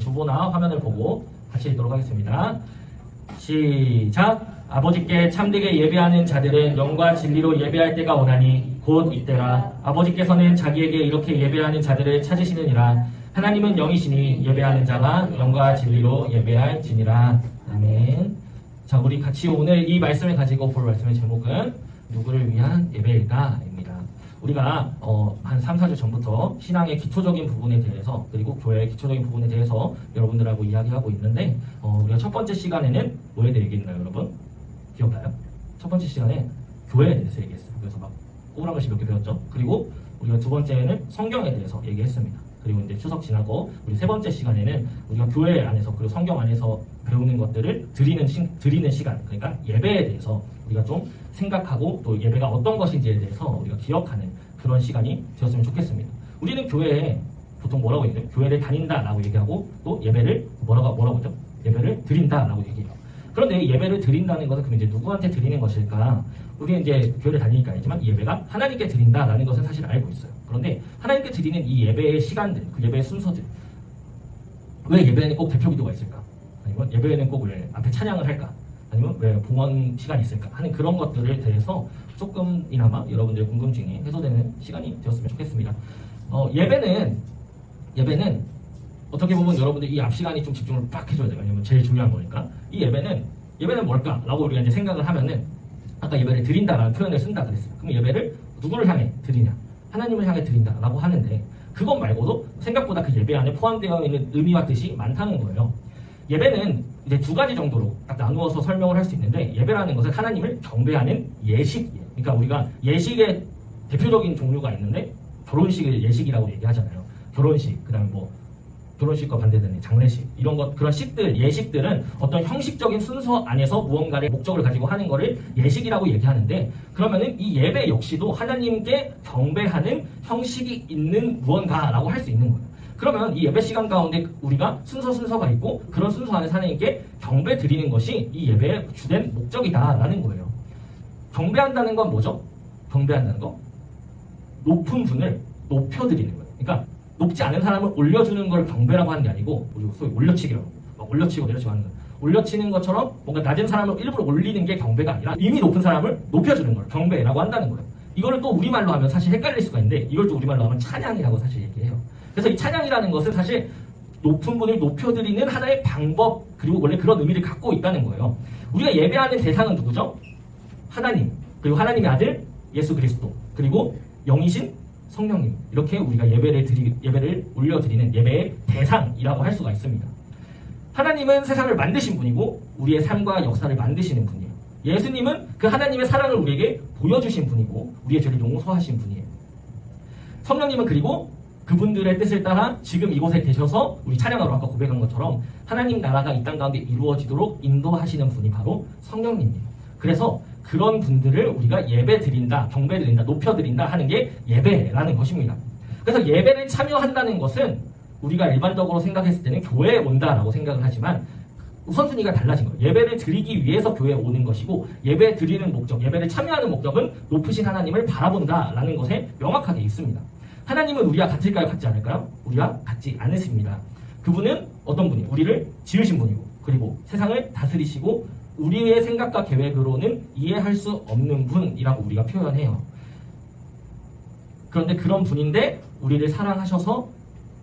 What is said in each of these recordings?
주보나 화면을 보고 같이 읽도록 하겠습니다. 시작! 아버지께 참되게 예배하는 자들은 영과 진리로 예배할 때가 오나니 곧 이때라. 아버지께서는 자기에게 이렇게 예배하는 자들을 찾으시느니라. 하나님은 영이시니 예배하는 자가 영과 진리로 예배할지니라. 아멘. 자, 우리 같이 오늘 이 말씀을 가지고 볼 말씀의 제목은 누구를 위한 예배일까? 입니다. 우리가 한 3, 4주 전부터 신앙의 기초적인 부분에 대해서 그리고 교회의 기초적인 부분에 대해서 여러분들하고 이야기하고 있는데 우리가 첫 번째 시간에는 뭐에 대해 얘기했나요, 여러분? 기억나요? 첫 번째 시간에 교회에 대해서 얘기했어요. 그래서 막 꼬부랑글씨 몇 개 배웠죠. 그리고 우리가 두 번째는 성경에 대해서 얘기했습니다. 그리고 이제 추석 지나고 우리 세 번째 시간에는 우리가 교회 안에서 그리고 성경 안에서 배우는 것들을 드리는 시간, 그러니까 예배에 대해서 우리가 좀 생각하고 또 예배가 어떤 것인지에 대해서 우리가 기억하는 그런 시간이 되었으면 좋겠습니다. 우리는 교회에 보통 뭐라고 얘기해요? 교회를 다닌다라고 얘기하고 또 예배를 뭐라고 하죠? 예배를 드린다라고 얘기해요. 그런데 예배를 드린다는 것은 그럼 이제 누구한테 드리는 것일까? 우리는 이제 교회를 다니니까 알지만 이 예배가 하나님께 드린다라는 것은 사실 알고 있어요. 그런데 하나님께 드리는 이 예배의 시간들, 그 예배의 순서들, 왜 예배에는 꼭 대표 기도가 있을까? 아니면 예배에는 꼭 왜 앞에 찬양을 할까? 아니면 왜 봉헌 시간이 있을까? 하는 그런 것들에 대해서 조금이나마 여러분들의 궁금증이 해소되는 시간이 되었으면 좋겠습니다. 예배는 어떻게 보면 여러분들 이 앞 시간이 좀 집중을 빡 해줘야 돼요. 왜냐면 제일 중요한 거니까. 이 예배는 뭘까라고 우리가 이제 생각을 하면은 아까 예배를 드린다라는 표현을 쓴다 그랬어요. 그럼 예배를 누구를 향해 드리냐? 하나님을 향해 드린다라고 하는데 그것 말고도 생각보다 그 예배 안에 포함되어 있는 의미와 뜻이 많다는 거예요. 예배는 이제 두 가지 정도로 딱 나누어서 설명을 할 수 있는데 예배라는 것은 하나님을 경배하는 예식이에요. 그러니까 우리가 예식의 대표적인 종류가 있는데 결혼식을 예식이라고 얘기하잖아요. 결혼식, 그다음에 뭐 결혼식과 반대되는 장례식, 이런 것, 그런 식들, 예식들은 어떤 형식적인 순서 안에서 무언가를 목적을 가지고 하는 것을 예식이라고 얘기하는데, 그러면은 이 예배 역시도 하나님께 경배하는 형식이 있는 무언가라고 할 수 있는 거예요. 그러면 이 예배 시간 가운데 우리가 순서가 있고, 그런 순서 안에서 하나님께 경배 드리는 것이 이 예배의 주된 목적이다라는 거예요. 경배한다는 건 뭐죠? 경배한다는 거? 높은 분을 높여드리는 거예요. 그러니까 높지 않은 사람을 올려주는 걸 경배라고 하는 게 아니고 우리 소위 올려치기라고 막 올려치고 내려치고 하는 거예요. 올려치는 것처럼 뭔가 낮은 사람을 일부러 올리는 게 경배가 아니라 이미 높은 사람을 높여주는 걸 경배라고 한다는 거예요. 이거를 또 우리말로 하면 사실 헷갈릴 수가 있는데 이걸 또 우리말로 하면 찬양이라고 사실 얘기해요. 그래서 이 찬양이라는 것은 사실 높은 분을 높여드리는 하나의 방법, 그리고 원래 그런 의미를 갖고 있다는 거예요. 우리가 예배하는 대상은 누구죠? 하나님, 그리고 하나님의 아들 예수 그리스도, 그리고 영이신 성령님, 이렇게 우리가 예배를 올려드리는 예배의 대상이라고 할 수가 있습니다. 하나님은 세상을 만드신 분이고 우리의 삶과 역사를 만드시는 분이에요. 예수님은 그 하나님의 사랑을 우리에게 보여주신 분이고 우리의 죄를 용서하신 분이에요. 성령님은 그리고 그분들의 뜻을 따라 지금 이곳에 계셔서 우리 찬양으로 아까 고백한 것처럼 하나님 나라가 이 땅 가운데 이루어지도록 인도하시는 분이 바로 성령님이에요. 그래서 그런 분들을 우리가 예배 드린다, 경배 드린다, 높여 드린다 하는 게 예배라는 것입니다. 그래서 예배를 참여한다는 것은 우리가 일반적으로 생각했을 때는 교회에 온다라고 생각을 하지만 우선순위가 달라진 거예요. 예배를 드리기 위해서 교회에 오는 것이고 예배 드리는 목적, 예배를 참여하는 목적은 높으신 하나님을 바라본다라는 것에 명확하게 있습니다. 하나님은 우리와 같을까요? 같지 않을까요? 우리와 같지 않으십니다. 그분은 어떤 분이에요? 우리를 지으신 분이고 그리고 세상을 다스리시고 우리의 생각과 계획으로는 이해할 수 없는 분이라고 우리가 표현해요. 그런데 그런 분인데 우리를 사랑하셔서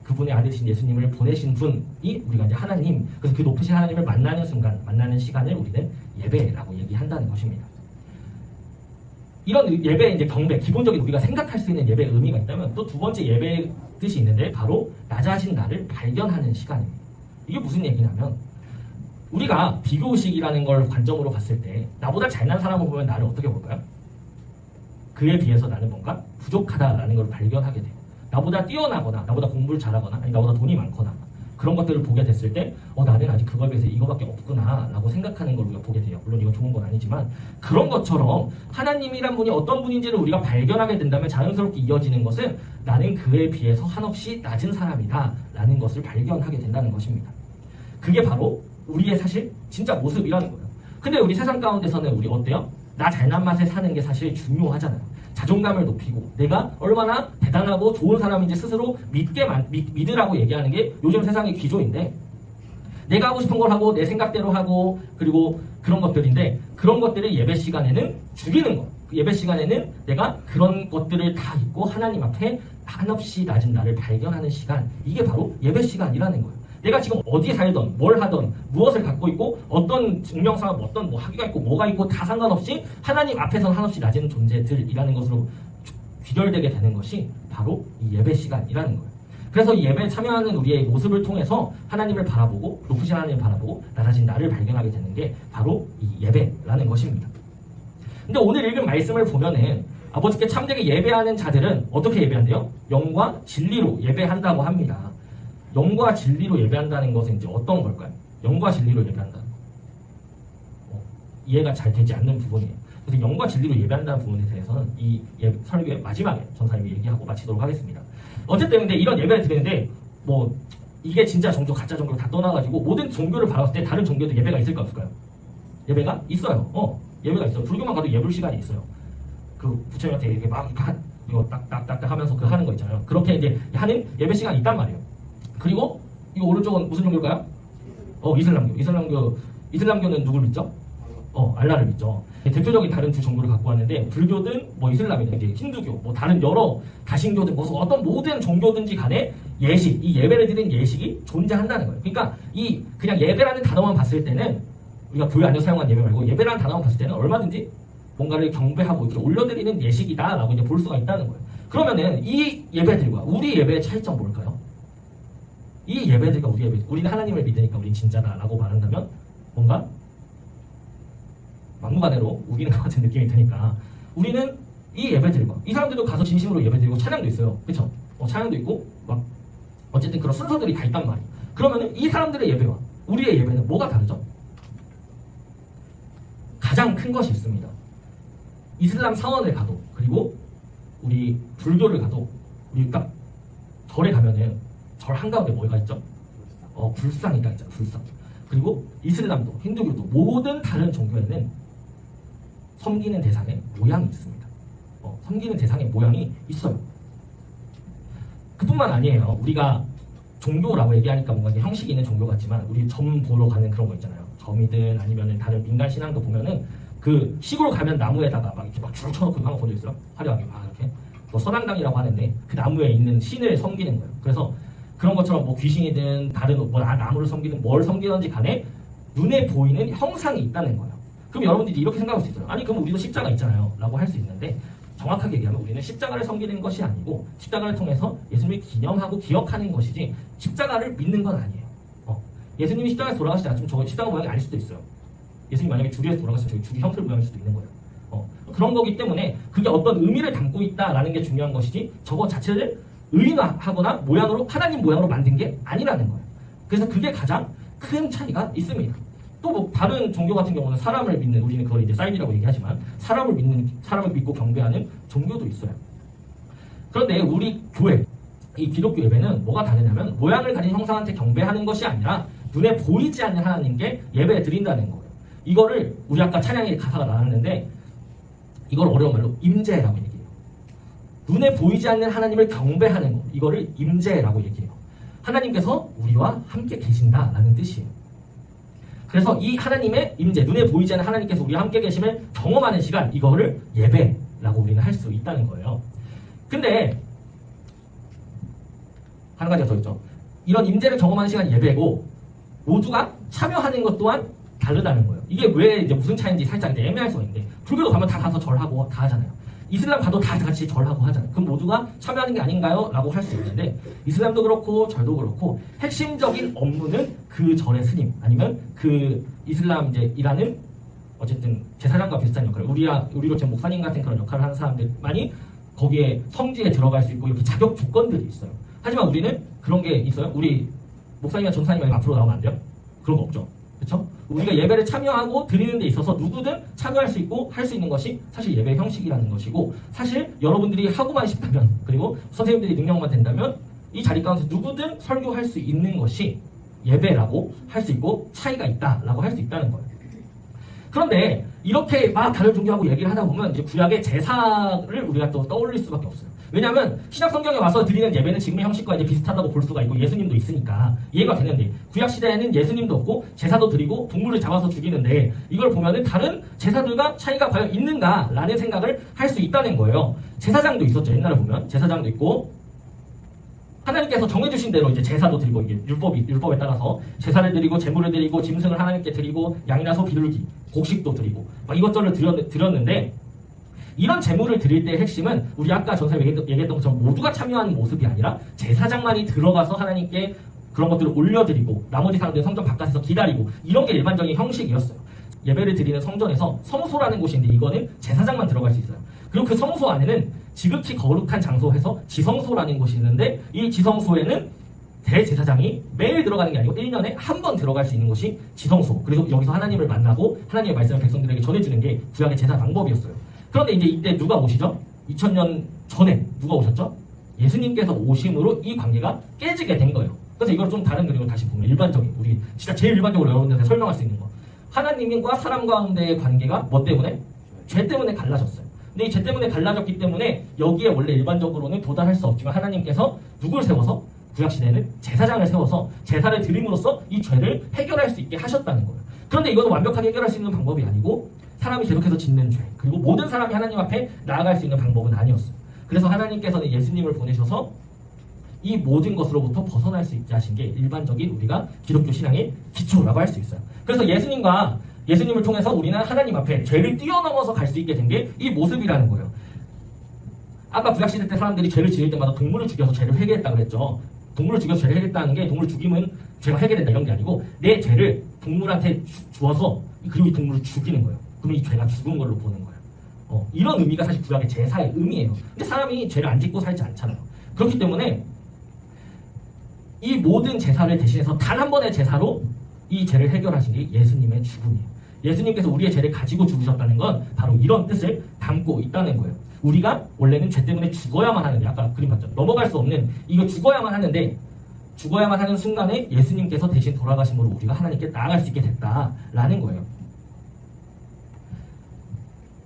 그분의 아들이신 예수님을 보내신 분이 우리가 이제 하나님, 그래서 그 높으신 하나님을 만나는 순간, 만나는 시간을 우리는 예배라고 얘기한다는 것입니다. 이런 예배의 이제 경배, 기본적인 우리가 생각할 수 있는 예배의 의미가 있다면 또 두 번째 예배의 뜻이 있는데 바로 낮아진 나를 발견하는 시간입니다. 이게 무슨 얘기냐면 우리가 비교의식이라는 걸 관점으로 봤을 때 나보다 잘난 사람을 보면 나를 어떻게 볼까요? 그에 비해서 나는 뭔가 부족하다라는 걸 발견하게 돼요. 나보다 뛰어나거나 나보다 공부를 잘하거나 아니 나보다 돈이 많거나 그런 것들을 보게 됐을 때 나는 아직 그거에 비해서 이거밖에 없구나 라고 생각하는 걸 우리가 보게 돼요. 물론 이건 좋은 건 아니지만 그런 것처럼 하나님이란 분이 어떤 분인지를 우리가 발견하게 된다면 자연스럽게 이어지는 것은 나는 그에 비해서 한없이 낮은 사람이다 라는 것을 발견하게 된다는 것입니다. 그게 바로 우리의 사실 진짜 모습이라는 거예요. 근데 우리 세상 가운데서는 우리 어때요? 나 잘난 맛에 사는 게 사실 중요하잖아요. 자존감을 높이고 내가 얼마나 대단하고 좋은 사람인지 스스로 믿으라고 얘기하는 게 요즘 세상의 기조인데 내가 하고 싶은 걸 하고 내 생각대로 하고 그리고 그런 것들인데 그런 것들을 예배 시간에는 죽이는 거. 예배 시간에는 내가 그런 것들을 다 잊고 하나님 앞에 한없이 낮은 나를 발견하는 시간. 이게 바로 예배 시간이라는 거예요. 내가 지금 어디에 살던 뭘 하던 무엇을 갖고 있고 어떤 증명사업 어떤 뭐 학위가 있고 뭐가 있고 다 상관없이 하나님 앞에서는 한없이 낮은 존재들이라는 것으로 귀결되게 되는 것이 바로 이 예배 시간이라는 거예요. 그래서 이 예배에 참여하는 우리의 모습을 통해서 하나님을 바라보고 높으신 하나님을 바라보고 낮아진 나를 발견하게 되는 게 바로 이 예배라는 것입니다. 근데 오늘 읽은 말씀을 보면은 아버지께 참되게 예배하는 자들은 어떻게 예배한대요? 영과 진리로 예배한다고 합니다. 영과 진리로 예배한다는 것은 이제 어떤 걸까요? 영과 진리로 예배한다는 거. 이해가 잘 되지 않는 부분이에요. 그래서 영과 진리로 예배한다는 부분에 대해서는 이 설교의 마지막에 전사님이 얘기하고 마치도록 하겠습니다. 어쨌든 근데 이런 예배를 드리는데 뭐 이게 진짜 종교 가짜 종교를 다 떠나가지고 모든 종교를 바라봤을 때 다른 종교도 예배가 있을까 없을까요? 예배가 있어요. 예배가 있어요. 불교만 가도 예불 시간이 있어요. 그 부처님한테 이렇게 막 이거 딱딱딱 하면서 그 하는 거 있잖아요. 그렇게 이제 하는 예배 시간이 있단 말이에요. 그리고 이거 오른쪽은 무슨 종교일까요? 이슬람교. 이슬람교는 누굴 믿죠? 알라를 믿죠. 대표적인 다른 두 종교를 갖고 왔는데 불교든 뭐 이슬람이든 이제 힌두교, 뭐 다른 여러 다신교든 무슨 어떤 모든 종교든지 간에 예식, 이 예배를 드리는 예식이 존재한다는 거예요. 그러니까 이 그냥 예배라는 단어만 봤을 때는 우리가 교회 안에서 사용한 예배 말고 예배라는 단어만 봤을 때는 얼마든지 뭔가를 경배하고 이렇게 올려드리는 예식이다라고 이제 볼 수가 있다는 거예요. 그러면은 이 예배들과 우리 예배의 차이점 뭘까요? 이 예배들과 우리 예배, 우리는 하나님을 믿으니까 우리는 진짜다라고 말한다면 뭔가 막무가내로 우기는 것 같은 느낌이 드니까 우리는 이 예배들과 이 사람들도 가서 진심으로 예배드리고 찬양도 있어요. 그렇죠? 찬양도 있고 막 어쨌든 그런 순서들이 다 있단 말이에요. 그러면은 이 사람들의 예배와 우리의 예배는 뭐가 다르죠? 가장 큰 것이 있습니다. 이슬람 사원을 가도 그리고 우리 불교를 가도 우리 딱 절에 가면은 절 한가운데 뭐가 있죠? 불상이 딱 있잖아요. 불상. 그리고 이슬람도 힌두교도 모든 다른 종교에는 섬기는 대상의 모양이 있습니다. 섬기는 대상의 모양이 있어요. 그뿐만 아니에요. 우리가 종교라고 얘기하니까 뭔가 형식이 있는 종교 같지만 우리 점 보러 가는 그런 거 있잖아요. 점이든 아니면 다른 민간 신앙도 보면은 그 시골 가면 나무에다가 막 이렇게 막 쭉 쳐놓고 한거 본 적 있어요? 화려하게 막 이렇게 뭐 선앙당이라고 하는데 그 나무에 있는 신을 섬기는 거예요. 그래서 그런 것처럼 뭐 귀신이든 다른 뭐 나무를 섬기든 뭘 섬기든지 간에 눈에 보이는 형상이 있다는 거예요. 그럼 여러분들이 이렇게 생각할 수 있어요. 아니 그럼 우리도 십자가 있잖아요 라고 할 수 있는데 정확하게 얘기하면 우리는 십자가를 섬기는 것이 아니고 십자가를 통해서 예수님을 기념하고 기억하는 것이지 십자가를 믿는 건 아니에요. 예수님이 십자가에서 돌아가시지 않으면 저거 십자가 모양이 아닐 수도 있어요. 예수님 만약에 주리에서 돌아가시면 저기 주리 형틀 모양일 수도 있는 거예요. 그런 거기 때문에 그게 어떤 의미를 담고 있다라는 게 중요한 것이지 저거 자체를 의인화하거나 모양으로 하나님 모양으로 만든 게 아니라는 거예요. 그래서 그게 가장 큰 차이가 있습니다. 또 뭐 다른 종교 같은 경우는 사람을 믿는 우리는 그걸 이제 사이비라고 얘기하지만 사람을 믿고 경배하는 종교도 있어요. 그런데 우리 교회 이 기독교 예배는 뭐가 다르냐면 모양을 가진 형상한테 경배하는 것이 아니라 눈에 보이지 않는 하나님께 예배 드린다는 거예요. 이거를 우리 아까 찬양의 가사가 나왔는데 이걸 어려운 말로 임재라고 얘기해요. 눈에 보이지 않는 하나님을 경배하는 것, 이거를 임재라고 얘기해요. 하나님께서 우리와 함께 계신다라는 뜻이에요. 그래서 이 하나님의 임재, 눈에 보이지 않는 하나님께서 우리와 함께 계심을 경험하는 시간, 이거를 예배라고 우리는 할 수 있다는 거예요. 근데 한 가지가 더 있죠. 이런 임재를 경험하는 시간이 예배고 모두가 참여하는 것 또한 다르다는 거예요. 이게 왜 이제 무슨 차이인지 살짝 이제 애매할 수가 있는데 불교도 가면 다 가서 절하고 다 하잖아요. 이슬람 가도 다 같이 절하고 하잖아요. 그럼 모두가 참여하는 게 아닌가요? 라고 할 수 있는데 이슬람도 그렇고 절도 그렇고 핵심적인 업무는 그 절의 스님 아니면 그 이슬람 이제 일하는 어쨌든 제사장과 비슷한 역할 우리로 지금 목사님 같은 그런 역할을 하는 사람들만이 거기에 성지에 들어갈 수 있고 이렇게 자격 조건들이 있어요. 하지만 우리는 그런 게 있어요. 우리 목사님이나 전사님이 앞으로 나오면 안 돼요? 그런 거 없죠. 그렇죠? 우리가 예배를 참여하고 드리는 데 있어서 누구든 참여할 수 있고 할 수 있는 것이 사실 예배 형식이라는 것이고 사실 여러분들이 하고만 싶다면 그리고 선생님들이 능력만 된다면 이 자리 가운데 누구든 설교할 수 있는 것이 예배라고 할 수 있고 차이가 있다라고 할 수 있다는 거예요. 그런데 이렇게 막 다른 종교하고 얘기를 하다 보면 이제 구약의 제사를 우리가 또 떠올릴 수밖에 없어요. 왜냐하면 신약 성경에 와서 드리는 예배는 지금의 형식과 이제 비슷하다고 볼 수가 있고 예수님도 있으니까 이해가 되는데 구약 시대에는 예수님도 없고 제사도 드리고 동물을 잡아서 죽이는데 이걸 보면은 다른 제사들과 차이가 과연 있는가라는 생각을 할 수 있다는 거예요. 제사장도 있었죠. 옛날에 보면 제사장도 있고 하나님께서 정해주신 대로 이제 제사도 드리고 이게 율법에 따라서 제사를 드리고 제물을 드리고 짐승을 하나님께 드리고 양이나 소 비둘기 곡식도 드리고 막 이것저것 드렸는데 이런 제물을 드릴 때의 핵심은 우리 아까 전에 얘기했던 것처럼 모두가 참여하는 모습이 아니라 제사장만이 들어가서 하나님께 그런 것들을 올려드리고 나머지 사람들은 성전 바깥에서 기다리고 이런 게 일반적인 형식이었어요. 예배를 드리는 성전에서 성소라는 곳인데 이거는 제사장만 들어갈 수 있어요. 그리고 그 성소 안에는 지극히 거룩한 장소에서 지성소라는 곳이 있는데 이 지성소에는 대제사장이 매일 들어가는 게 아니고 1년에 한 번 들어갈 수 있는 곳이 지성소. 그리고 여기서 하나님을 만나고 하나님의 말씀을 백성들에게 전해주는 게 구약의 제사 방법이었어요. 그런데 이제 이때 누가 오시죠? 2000년 전에 누가 오셨죠? 예수님께서 오심으로 이 관계가 깨지게 된 거예요. 그래서 이걸 좀 다른 그림으로 다시 보면 일반적인 우리 진짜 제일 일반적으로 여러분들한테 설명할 수 있는 거 하나님과 사람 가운데의 관계가 뭐 때문에? 죄 때문에 갈라졌어요. 근데 이 죄 때문에 갈라졌기 때문에 여기에 원래 일반적으로는 도달할 수 없지만 하나님께서 누굴 세워서 구약시대에는 제사장을 세워서 제사를 드림으로써 이 죄를 해결할 수 있게 하셨다는 거예요. 그런데 이것은 완벽하게 해결할 수 있는 방법이 아니고 사람이 계속해서 짓는 죄 그리고 모든 사람이 하나님 앞에 나아갈 수 있는 방법은 아니었어요. 그래서 하나님께서는 예수님을 보내셔서 이 모든 것으로부터 벗어날 수 있게 하신 게 일반적인 우리가 기독교 신앙의 기초라고 할 수 있어요. 그래서 예수님을 통해서 우리는 하나님 앞에 죄를 뛰어넘어서 갈 수 있게 된 게 이 모습이라는 거예요. 아까 구약시대 때 사람들이 죄를 지을 때마다 동물을 죽여서 죄를 회개했다 그랬죠. 동물을 죽여서 죄를 해결했다는 게 동물을 죽이면 죄가 해결된다 이런 게 아니고 내 죄를 동물한테 주어서 그리고 이 동물을 죽이는 거예요. 그럼 이 죄가 죽은 걸로 보는 거예요. 이런 의미가 사실 구약의 제사의 의미예요. 근데 사람이 죄를 안 짓고 살지 않잖아요. 그렇기 때문에 이 모든 제사를 대신해서 단 한 번의 제사로 이 죄를 해결하신 게 예수님의 죽음이에요. 예수님께서 우리의 죄를 가지고 죽으셨다는 건 바로 이런 뜻을 담고 있다는 거예요. 우리가 원래는 죄 때문에 죽어야만 하는데 아까 그림 봤죠? 넘어갈 수 없는 이거 죽어야만 하는데 죽어야만 하는 순간에 예수님께서 대신 돌아가심으로 우리가 하나님께 나아갈 수 있게 됐다라는 거예요.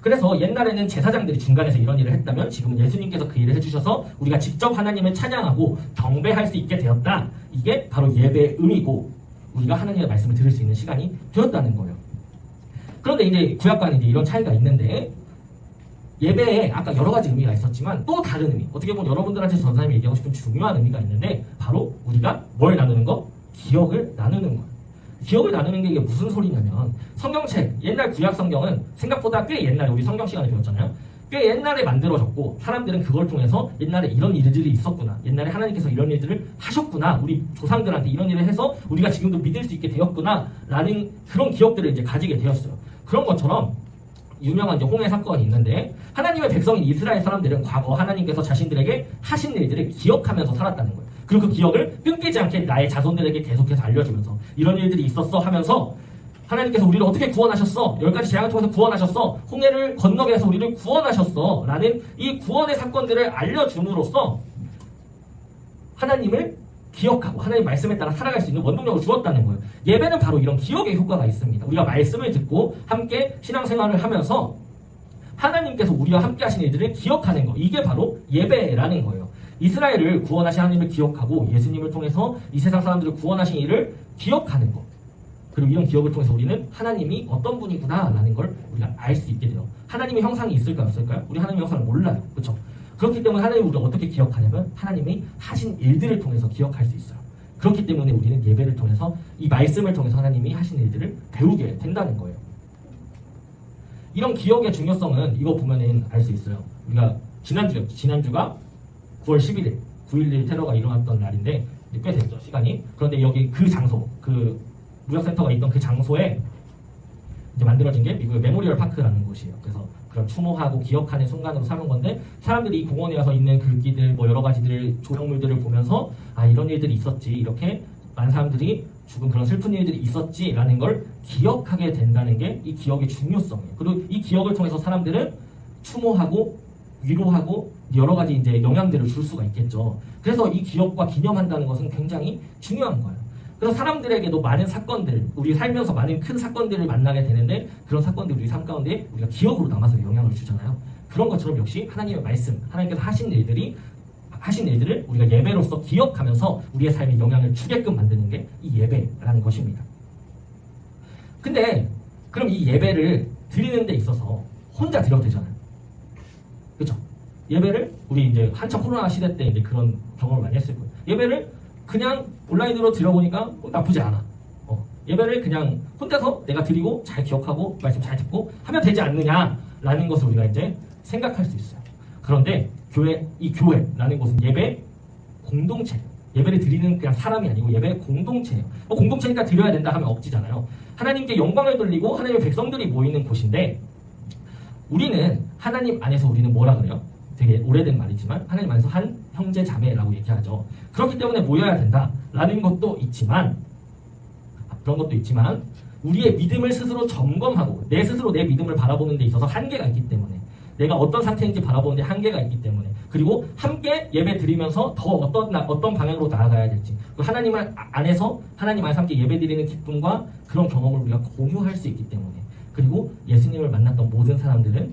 그래서 옛날에는 제사장들이 중간에서 이런 일을 했다면 지금은 예수님께서 그 일을 해주셔서 우리가 직접 하나님을 찬양하고 경배할 수 있게 되었다. 이게 바로 예배의 의미고 우리가 하나님의 말씀을 들을 수 있는 시간이 되었다는 거예요. 그런데 이제 구약과는 이제 이런 차이가 있는데 예배에 아까 여러 가지 의미가 있었지만 또 다른 의미 어떻게 보면 여러분들한테 전사님이 얘기하고 싶은 중요한 의미가 있는데 바로 우리가 뭘 나누는 거? 기억을 나누는 거예요. 기억을 나누는 게 이게 무슨 소리냐면 성경책, 옛날 구약 성경은 생각보다 꽤 옛날에 우리 성경 시간에 배웠잖아요. 꽤 옛날에 만들어졌고 사람들은 그걸 통해서 옛날에 이런 일들이 있었구나. 옛날에 하나님께서 이런 일들을 하셨구나. 우리 조상들한테 이런 일을 해서 우리가 지금도 믿을 수 있게 되었구나. 라는 그런 기억들을 이제 가지게 되었어요. 그런 것처럼 유명한 이제 홍해 사건이 있는데 하나님의 백성인 이스라엘 사람들은 과거 하나님께서 자신들에게 하신 일들을 기억하면서 살았다는 거예요. 그리고 그 기억을 끊기지 않게 나의 자손들에게 계속해서 알려주면서 이런 일들이 있었어 하면서 하나님께서 우리를 어떻게 구원하셨어? 10가지 재앙을 통해서 구원하셨어. 홍해를 건너게 해서 우리를 구원하셨어. 라는 이 구원의 사건들을 알려줌으로써 하나님을 기억하고 하나님의 말씀에 따라 살아갈 수 있는 원동력을 주었다는 거예요. 예배는 바로 이런 기억의 효과가 있습니다. 우리가 말씀을 듣고 함께 신앙생활을 하면서 하나님께서 우리와 함께 하신 일들을 기억하는 거. 이게 바로 예배라는 거예요. 이스라엘을 구원하신 하나님을 기억하고 예수님을 통해서 이 세상 사람들을 구원하신 일을 기억하는 것. 그리고 이런 기억을 통해서 우리는 하나님이 어떤 분이구나 라는 걸 우리가 알 수 있게 돼요. 하나님의 형상이 있을까요? 없을까요? 우리 하나님의 형상을 몰라요. 그렇죠? 그렇기 때문에 하나님을 우리가 어떻게 기억하냐면 하나님이 하신 일들을 통해서 기억할 수 있어요. 그렇기 때문에 우리는 예배를 통해서 이 말씀을 통해서 하나님이 하신 일들을 배우게 된다는 거예요. 이런 기억의 중요성은 이거 보면은 알 수 있어요. 우리가 지난주가 9월 11일 9.11 테러가 일어났던 날인데 꽤 됐죠 시간이. 그런데 여기 그 장소 그 무역센터가 있던 그 장소에 이제 만들어진 게 미국의 메모리얼 파크라는 곳이에요. 그래서 그런 추모하고 기억하는 순간으로 삼은 건데 사람들이 이 공원에 와서 있는 글귀들 뭐 여러 가지들 조형물들을 보면서 아 이런 일들이 있었지 이렇게 많은 사람들이 죽은 그런 슬픈 일들이 있었지라는 걸 기억하게 된다는 게 이 기억의 중요성이에요. 그리고 이 기억을 통해서 사람들은 추모하고 위로하고 여러 가지 이제 영향들을 줄 수가 있겠죠. 그래서 이 기억과 기념한다는 것은 굉장히 중요한 거예요. 그래서 사람들에게도 많은 사건들, 우리 살면서 많은 큰 사건들을 만나게 되는데 그런 사건들이 우리 삶 가운데 우리가 기억으로 남아서 영향을 주잖아요. 그런 것처럼 역시 하나님의 말씀, 하나님께서 하신 일들을 우리가 예배로서 기억하면서 우리의 삶에 영향을 주게끔 만드는 게 이 예배라는 것입니다. 근데 그럼 이 예배를 드리는 데 있어서 혼자 드려도 되잖아요. 그렇죠? 예배를 우리 이제 한참 코로나 시대 때 이제 그런 경험을 많이 했을 거예요. 예배를 그냥 온라인으로 드려보니까 나쁘지 않아. 예배를 그냥 혼자서 내가 드리고 잘 기억하고 말씀 잘 듣고 하면 되지 않느냐라는 것을 우리가 이제 생각할 수 있어요. 그런데 이 교회라는 것은 예배 공동체, 예배를 드리는 그냥 사람이 아니고 예배 공동체예요. 공동체니까 드려야 된다 하면 억지잖아요. 하나님께 영광을 돌리고 하나님의 백성들이 모이는 곳인데 우리는 하나님 안에서 우리는 뭐라 그래요? 되게 오래된 말이지만 하나님 안에서 한 형제 자매라고 얘기하죠. 그렇기 때문에 모여야 된다라는 것도 있지만 그런 것도 있지만 우리의 믿음을 스스로 점검하고 내 스스로 내 믿음을 바라보는 데 있어서 한계가 있기 때문에 내가 어떤 상태인지 바라보는 데 한계가 있기 때문에 그리고 함께 예배 드리면서 더 어떤 방향으로 나아가야 될지 하나님 안에서 함께 예배 드리는 기쁨과 그런 경험을 우리가 공유할 수 있기 때문에 그리고 예수님을 만났던 모든 사람들은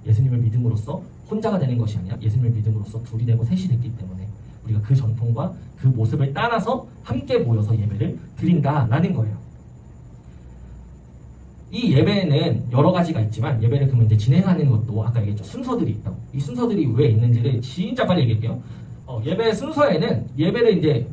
예수님을 믿음으로써 혼자가 되는 것이 아니라 예수님을 믿음으로써 둘이 되고 셋이 됐기 때문에 우리가 그 전통과 그 모습을 따라서 함께 모여서 예배를 드린다라는 거예요. 이 예배는 여러 가지가 있지만 예배를 그러면 이제 진행하는 것도 아까 얘기했죠. 순서들이 있다고. 이 순서들이 왜 있는지를 진짜 빨리 얘기할게요. 예배 순서에는 예배를 이제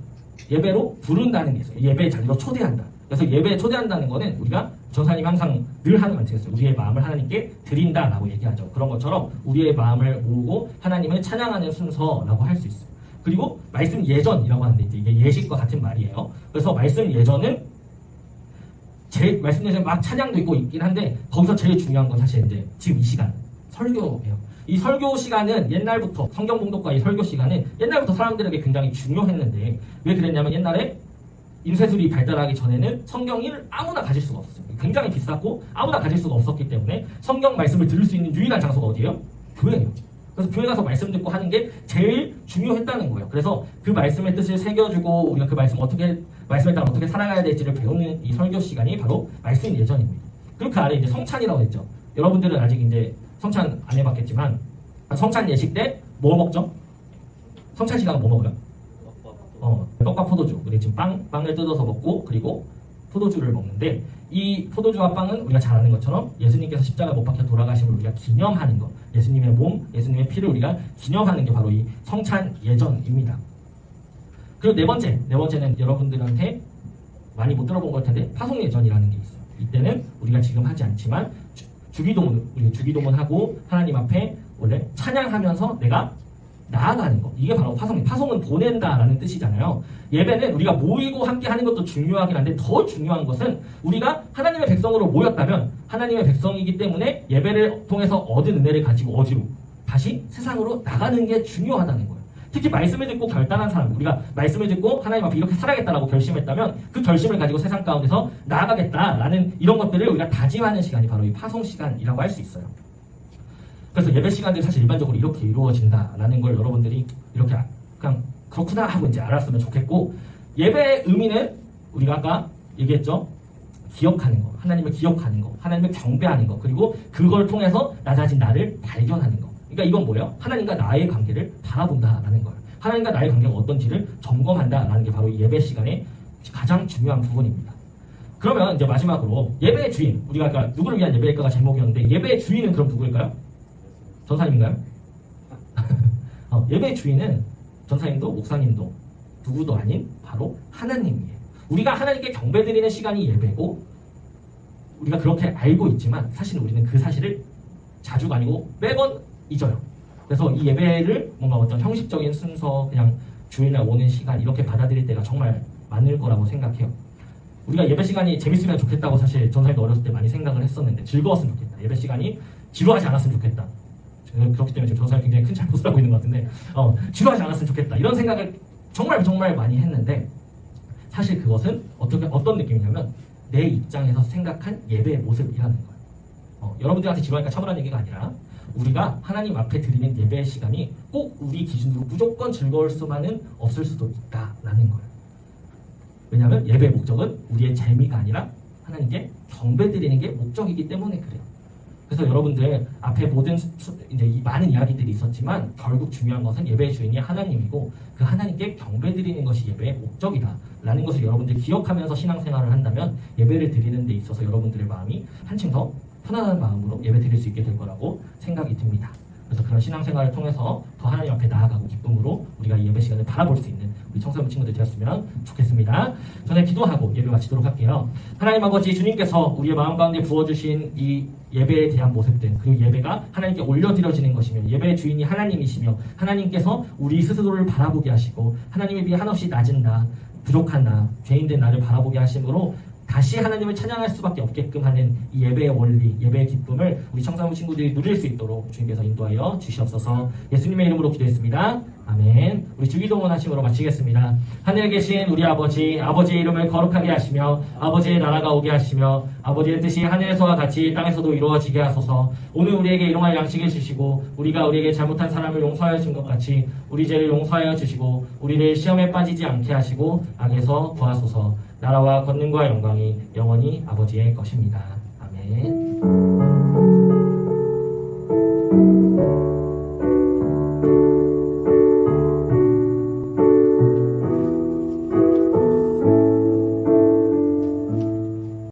예배로 부른다는 게 있어요. 예배 자리로 초대한다. 그래서 예배에 초대한다는 거는 우리가 전사님 항상 늘 하는 말씀이었어요. 우리의 마음을 하나님께 드린다라고 얘기하죠. 그런 것처럼 우리의 마음을 모으고 하나님을 찬양하는 순서라고 할 수 있어요. 그리고 말씀 예전이라고 하는데 이게 예식과 같은 말이에요. 그래서 말씀 예전은 말씀 예전 막 찬양도 있고 있긴 한데 거기서 제일 중요한 건 사실 이제 지금 이 시간 설교예요. 이 설교 시간은 옛날부터 성경 봉독과 이 설교 시간은 옛날부터 사람들에게 굉장히 중요했는데 왜 그랬냐면 옛날에 인쇄술이 발달하기 전에는 성경을 아무나 가질 수가 없었어요. 굉장히 비쌌고 아무나 가질 수가 없었기 때문에 성경 말씀을 들을 수 있는 유일한 장소가 어디예요? 교회예요. 그래서 교회 가서 말씀 듣고 하는 게 제일 중요했다는 거예요. 그래서 그 말씀의 뜻을 새겨주고 우리가 그 말씀에 따라 어떻게 살아가야 될지를 배우는 이 설교 시간이 바로 말씀 예전입니다. 그리고 그 아래 이제 성찬이라고 했죠. 여러분들은 아직 이제 성찬 안 해봤겠지만 성찬 예식 때 뭐 먹죠? 성찬 시간은 뭐 먹어요? 떡과 포도주. 우리 지금 빵을 뜯어서 먹고 그리고 포도주를 먹는데 이 포도주와 빵은 우리가 잘 아는 것처럼 예수님께서 십자가 못 박혀 돌아가심을 우리가 기념하는 것, 예수님의 몸, 예수님의 피를 우리가 기념하는 게 바로 이 성찬 예전입니다. 그리고 네 번째는 여러분들한테 많이 못 들어본 걸 텐데 파송 예전이라는 게 있어요. 이때는 우리가 지금 하지 않지만 주기도문하고 하나님 앞에 원래 찬양하면서 내가 나아가는 것. 이게 바로 파송이에요. 파송은 보낸다라는 뜻이잖아요. 예배는 우리가 모이고 함께 하는 것도 중요하긴 한데 더 중요한 것은 우리가 하나님의 백성으로 모였다면 하나님의 백성이기 때문에 예배를 통해서 얻은 은혜를 가지고 어디로? 다시 세상으로 나가는 게 중요하다는 거예요. 특히 말씀을 듣고 결단한 사람, 우리가 말씀을 듣고 하나님 앞에 이렇게 살아야겠다라고 결심했다면 그 결심을 가지고 세상 가운데서 나아가겠다라는 이런 것들을 우리가 다짐하는 시간이 바로 이 파송 시간이라고 할 수 있어요. 그래서 예배 시간들이 사실 일반적으로 이렇게 이루어진다라는 걸 여러분들이 이렇게 그냥 그렇구나 하고 이제 알았으면 좋겠고, 예배의 의미는 우리가 아까 얘기했죠. 기억하는 거, 하나님을 기억하는 거, 하나님을 경배하는 거, 그리고 그걸 통해서 낮아진 나를 발견하는 거. 그러니까 이건 뭐예요? 하나님과 나의 관계를 바라본다라는 거예요. 하나님과 나의 관계가 어떤지를 점검한다라는 게 바로 이 예배 시간의 가장 중요한 부분입니다. 그러면 이제 마지막으로 예배의 주인, 우리가 아까 누구를 위한 예배일까가 제목이었는데 예배의 주인은 그럼 누구일까요? 전사님인가요? 예배의 주인은 전사님도 목사님도 누구도 아닌 바로 하나님이에요. 우리가 하나님께 경배드리는 시간이 예배고 우리가 그렇게 알고 있지만 사실 우리는 그 사실을 자주가 아니고 매번 잊어요. 그래서 이 예배를 뭔가 어떤 형식적인 순서, 그냥 주일날 오는 시간 이렇게 받아들일 때가 정말 많을 거라고 생각해요. 우리가 예배 시간이 재밌으면 좋겠다고 사실 전사님도 어렸을 때 많이 생각을 했었는데, 즐거웠으면 좋겠다. 예배 시간이 지루하지 않았으면 좋겠다. 그렇기 때문에 지금 전사님 굉장히 큰 잘못을 하고 있는 것 같은데 지루하지 않았으면 좋겠다. 이런 생각을 정말 많이 했는데, 사실 그것은 어떤 느낌이냐면 내 입장에서 생각한 예배의 모습이라는 거예요. 여러분들한테 지루하니까 참으라는 얘기가 아니라 우리가 하나님 앞에 드리는 예배의 시간이 꼭 우리 기준으로 무조건 즐거울 수만은 없을 수도 있다라는 거예요. 왜냐하면 예배의 목적은 우리의 재미가 아니라 하나님께 경배드리는 게 목적이기 때문에 그래요. 그래서 여러분들 앞에 모든 이제 이 많은 이야기들이 있었지만 결국 중요한 것은 예배의 주인이 하나님이고 그 하나님께 경배드리는 것이 예배의 목적이다라는 것을 여러분들 기억하면서 신앙생활을 한다면 예배를 드리는 데 있어서 여러분들의 마음이 한층 더 편안한 마음으로 예배 드릴 수 있게 될 거라고 생각이 듭니다. 그래서 그런 신앙생활을 통해서 더 하나님 앞에 나아가고 기쁨으로 우리가 이 예배 시간을 바라볼 수 있는 우리 청소년 친구들 되었으면 좋겠습니다. 전에 기도하고 예배 마치도록 할게요. 하나님 아버지, 주님께서 우리의 마음 가운데 부어주신 이 예배에 대한 모습들, 그리고 예배가 하나님께 올려드려지는 것이며 예배의 주인이 하나님이시며 하나님께서 우리 스스로를 바라보게 하시고 하나님에 비해 한없이 낮은 나, 부족한 나, 죄인된 나를 바라보게 하심으로 다시 하나님을 찬양할 수밖에 없게끔 하는 이 예배의 원리, 예배의 기쁨을 우리 청소년 친구들이 누릴 수 있도록 주님께서 인도하여 주시옵소서. 예수님의 이름으로 기도했습니다. 아멘. 우리 주기도문 하심으로 마치겠습니다. 하늘에 계신 우리 아버지, 아버지의 이름을 거룩하게 하시며 아버지의 나라가 오게 하시며 아버지의 뜻이 하늘에서와 같이 땅에서도 이루어지게 하소서. 오늘 우리에게 일용할 양식을 주시고 우리가 우리에게 잘못한 사람을 용서하여 준 것 같이 우리 죄를 용서하여 주시고 우리를 시험에 빠지지 않게 하시고 악에서 구하소서. 나라와 권능과 영광이 영원히 아버지의 것입니다. 아멘.